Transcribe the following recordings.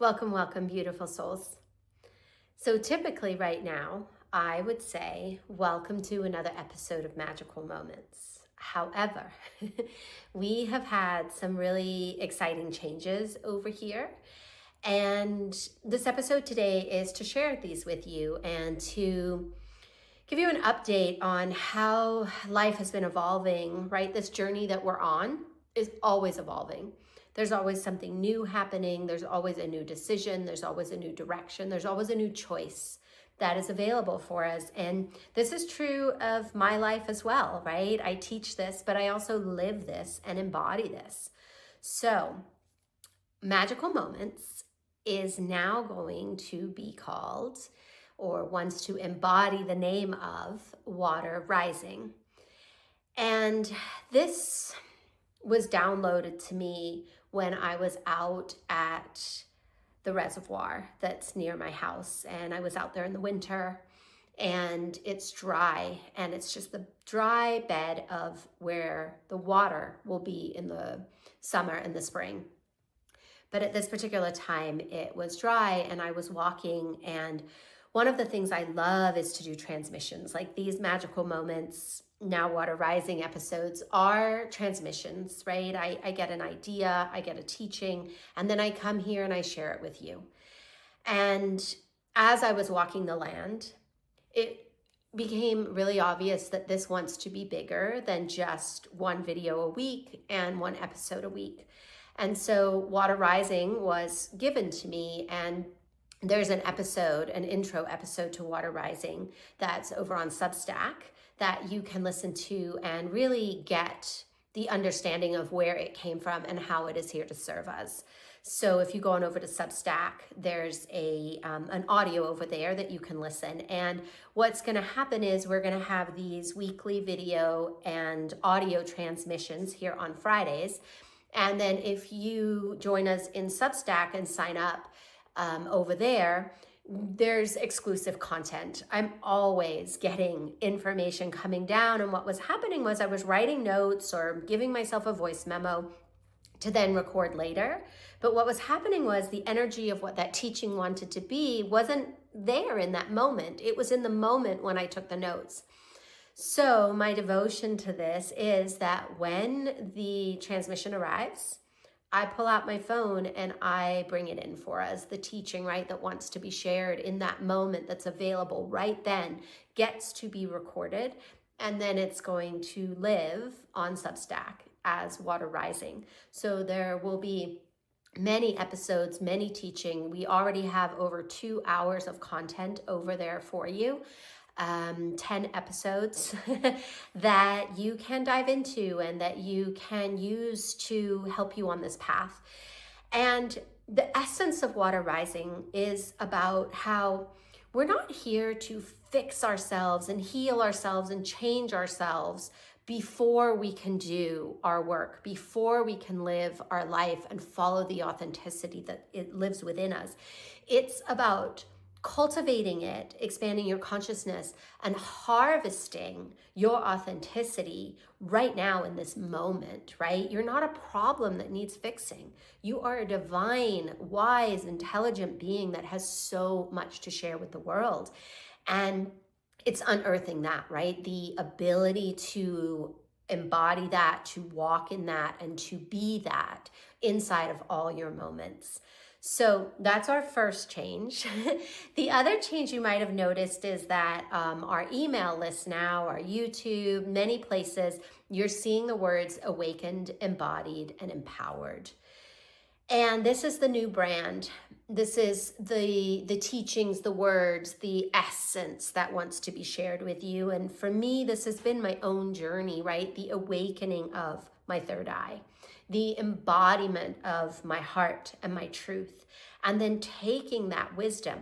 Welcome, welcome, beautiful souls. So typically right now, I would say, welcome to another episode of Magical Moments. However, we have had some really exciting changes over here. And this episode today is to share these with you and to give you an update on how life has been evolving, right? This journey that we're on is always evolving. There's always something new happening. There's always a new decision. There's always a new direction. There's always a new choice that is available for us. And this is true of my life as well, right? I teach this, but I also live this and embody this. So, Magical Moments is now going to be called, or wants to embody the name of, Water Rising. And this was downloaded to me when I was out at the reservoir that's near my house. And I was out there in the winter and it's dry, and it's just the dry bed of where the water will be in the summer and the spring. But at this particular time, it was dry and I was walking, and one of the things I love is to do transmissions. Like these Magical Moments, Now Water Rising episodes are transmissions, right? I get an idea, I get a teaching, and then I come here and I share it with you. And as I was walking the land, it became really obvious that this wants to be bigger than just one video a week and one episode a week. And so Water Rising was given to me, and there's an episode, an intro episode to Water Rising that's over on Substack that you can listen to and really get the understanding of where it came from and how it is here to serve us. So if you go on over to Substack, there's an audio over there that you can listen. And what's going to happen is we're going to have these weekly video and audio transmissions here on Fridays. And then if you join us in Substack and sign up over there, there's exclusive content. I'm always getting information coming down. And what was happening was I was writing notes or giving myself a voice memo to then record later. But what was happening was the energy of what that teaching wanted to be wasn't there in that moment. It was in the moment when I took the notes. So my devotion to this is that when the transmission arrives, I pull out my phone and I bring it in for us. The teaching, right, that wants to be shared in that moment, that's available right then, gets to be recorded. And then it's going to live on Substack as Water Rising. So there will be many episodes, many teaching. We already have over 2 hours of content over there for you. 10 episodes that you can dive into and that you can use to help you on this path. And the essence of Water Rising is about how we're not here to fix ourselves and heal ourselves and change ourselves before we can do our work, before we can live our life and follow the authenticity that it lives within us. It's about cultivating it, expanding your consciousness, and harvesting your authenticity right now in this moment, right? You're not a problem that needs fixing. You are a divine, wise, intelligent being that has so much to share with the world. And it's unearthing that, right? The ability to embody that, to walk in that, and to be that inside of all your moments. So that's our first change. The other change you might have noticed is that our email list now, our YouTube, many places, you're seeing the words awakened, embodied, and empowered. And this is the new brand. This is the teachings, the words, the essence that wants to be shared with you. And for me, this has been my own journey, right? The awakening of my third eye, the embodiment of my heart and my truth, and then taking that wisdom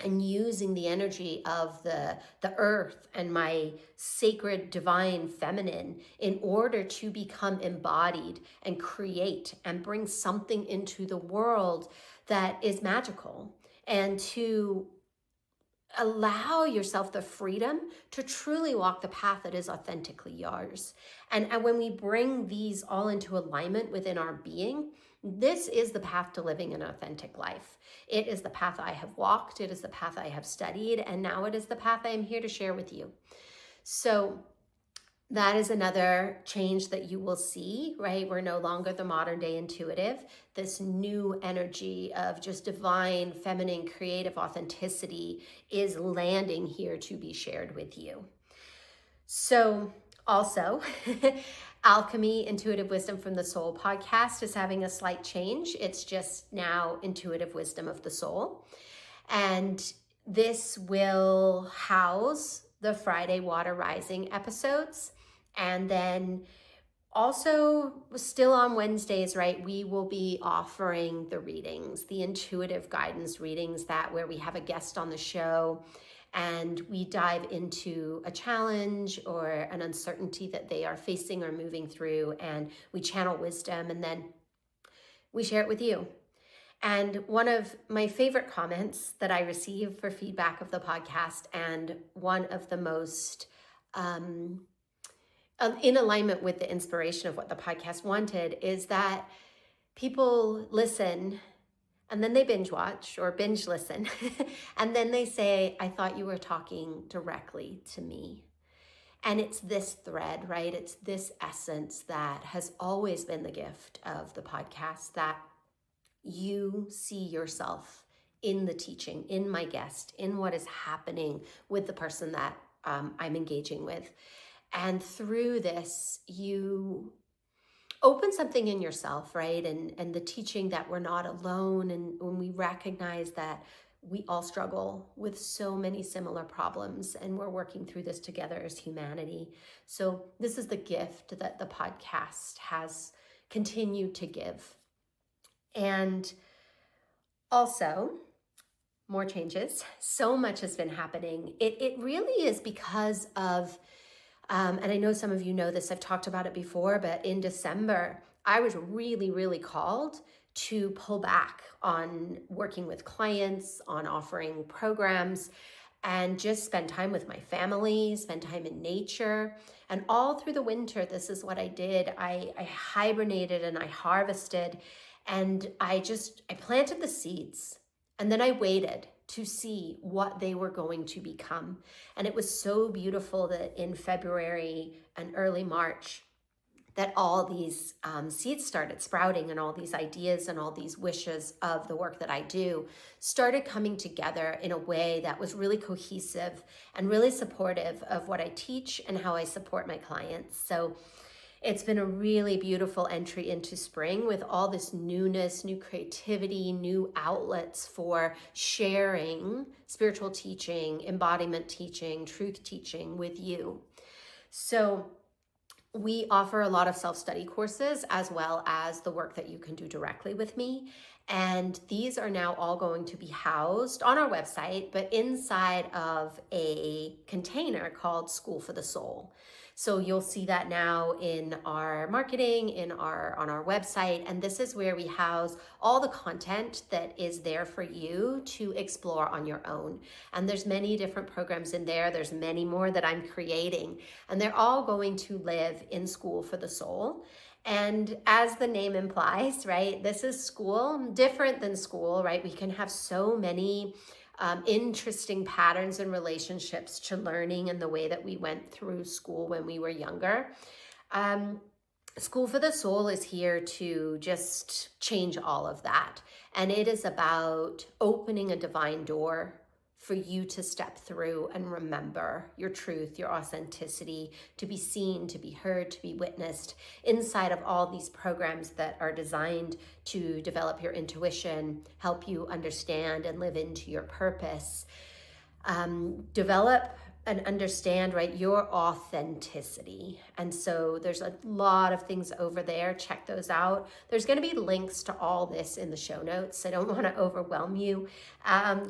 and using the energy of the earth and my sacred divine feminine in order to become embodied and create and bring something into the world that is magical, and to allow yourself the freedom to truly walk the path that is authentically yours. And when we bring these all into alignment within our being, This is the path to living an authentic life. It is the path I have walked. It is the path I have studied. And now it is the path I am here to share with you. So that is another change that you will see, right? We're no longer the modern day intuitive. This new energy of just divine, feminine, creative authenticity is landing here to be shared with you. So also, Alchemy Intuitive Wisdom from the Soul podcast is having a slight change. It's just now Intuitive Wisdom of the Soul. And this will house the Friday Water Rising episodes. And then also still on Wednesdays, right, we will be offering the readings, the intuitive guidance readings, that where we have a guest on the show and we dive into a challenge or an uncertainty that they are facing or moving through, and we channel wisdom and then we share it with you. And one of my favorite comments that I receive for feedback of the podcast, and one of the most in alignment with the inspiration of what the podcast wanted, is that people listen and then they binge watch or binge listen. And then they say, I thought you were talking directly to me. And it's this thread, right? It's this essence that has always been the gift of the podcast, that you see yourself in the teaching, in my guest, in what is happening with the person that I'm engaging with. And through this, you open something in yourself, right? And the teaching that we're not alone. And when we recognize that we all struggle with so many similar problems and we're working through this together as humanity. So this is the gift that the podcast has continued to give. And also, more changes. So much has been happening. It really is because of and I know some of you know this, I've talked about it before, but in December, I was really, really called to pull back on working with clients, on offering programs, and just spend time with my family, spend time in nature. And all through the winter, this is what I did. I hibernated and I harvested, and I planted the seeds, and then I waited to see what they were going to become. And it was so beautiful that in February and early March, that all these seeds started sprouting, and all these ideas and all these wishes of the work that I do started coming together in a way that was really cohesive and really supportive of what I teach and how I support my clients. So it's been a really beautiful entry into spring with all this newness, new creativity, new outlets for sharing spiritual teaching, embodiment teaching, truth teaching with you. So we offer a lot of self-study courses as well as the work that you can do directly with me. And these are now all going to be housed on our website, but inside of a container called School for the Soul. So you'll see that now in our marketing, on our website. And this is where we house all the content that is there for you to explore on your own. And there's many different programs in there. There's many more that I'm creating. And they're all going to live in School for the Soul. And as the name implies, right, this is school, different than school, right? We can have so many interesting patterns and relationships to learning and the way that we went through school when we were younger. School for the Soul is here to just change all of that. And it is about opening a divine door for you to step through and remember your truth, your authenticity, to be seen, to be heard, to be witnessed inside of all these programs that are designed to develop your intuition, help you understand and live into your purpose, develop and understand, right, your authenticity. And so there's a lot of things over there. Check those out. There's going to be links to all this in the show notes. I don't want to overwhelm you.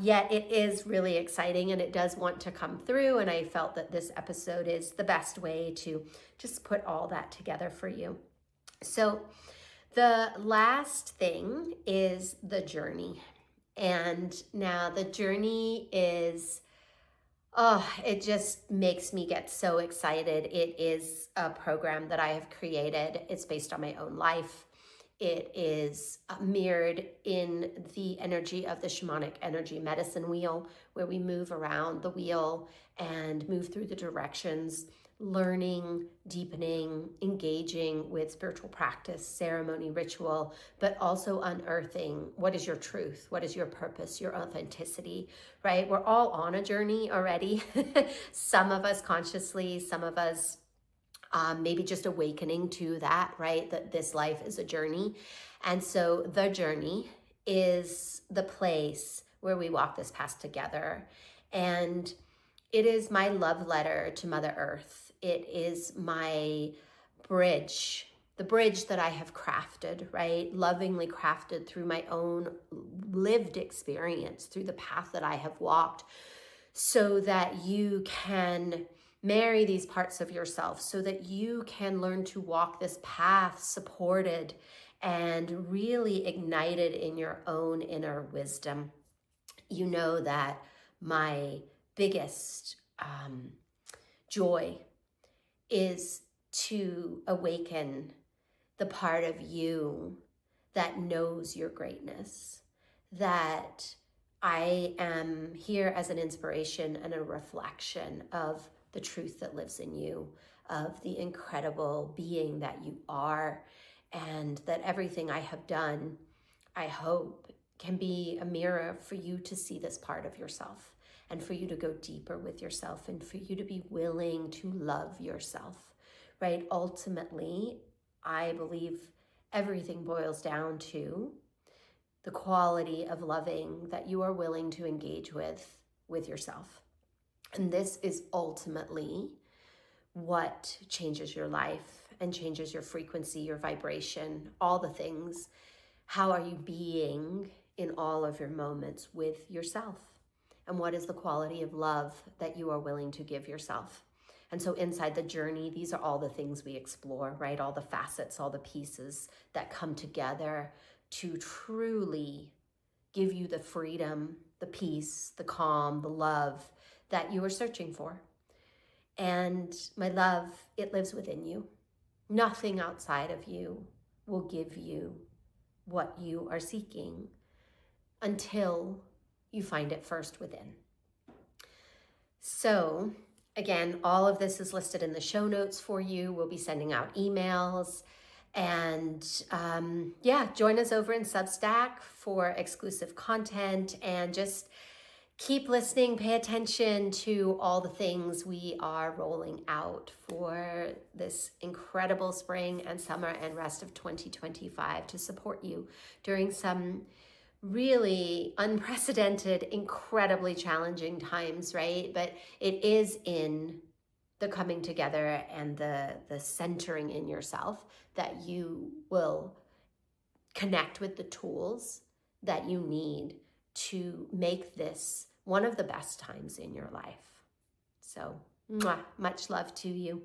Yet it is really exciting and it does want to come through. And I felt that this episode is the best way to just put all that together for you. So the last thing is the journey. And now the journey is, it just makes me get so excited. It is a program that I have created. It's based on my own life. It is mirrored in the energy of the shamanic energy medicine wheel, where we move around the wheel and move through the directions, learning, deepening, engaging with spiritual practice, ceremony, ritual, but also unearthing what is your truth, what is your purpose, your authenticity, right? We're all on a journey already. Some of us consciously, some of us maybe just awakening to that, right? That this life is a journey. And so the journey is the place where we walk this path together. And it is my love letter to Mother Earth. It is my bridge, the bridge that I have crafted, right? Lovingly crafted through my own lived experience, through the path that I have walked, so that you can marry these parts of yourself, so that you can learn to walk this path supported and really ignited in your own inner wisdom. You know that my biggest joy is to awaken the part of you that knows your greatness, that I am here as an inspiration and a reflection of the truth that lives in you, of the incredible being that you are, and that everything I have done, I hope, can be a mirror for you to see this part of yourself, and for you to go deeper with yourself, and for you to be willing to love yourself, right? Ultimately, I believe everything boils down to the quality of loving that you are willing to engage with yourself. And this is ultimately what changes your life and changes your frequency, your vibration, all the things. How are you being in all of your moments with yourself? And what is the quality of love that you are willing to give yourself? And so inside the journey, these are all the things we explore, right? All the facets, all the pieces that come together to truly give you the freedom, the peace, the calm, the love that you are searching for. And my love, it lives within you. Nothing outside of you will give you what you are seeking until you find it first within. So again, all of this is listed in the show notes for you. We'll be sending out emails. And join us over in Substack for exclusive content, and just keep listening, pay attention to all the things we are rolling out for this incredible spring and summer and rest of 2025 to support you during some really unprecedented, incredibly challenging times, right? But it is in the coming together and the centering in yourself that you will connect with the tools that you need to make this one of the best times in your life. So, much love to you.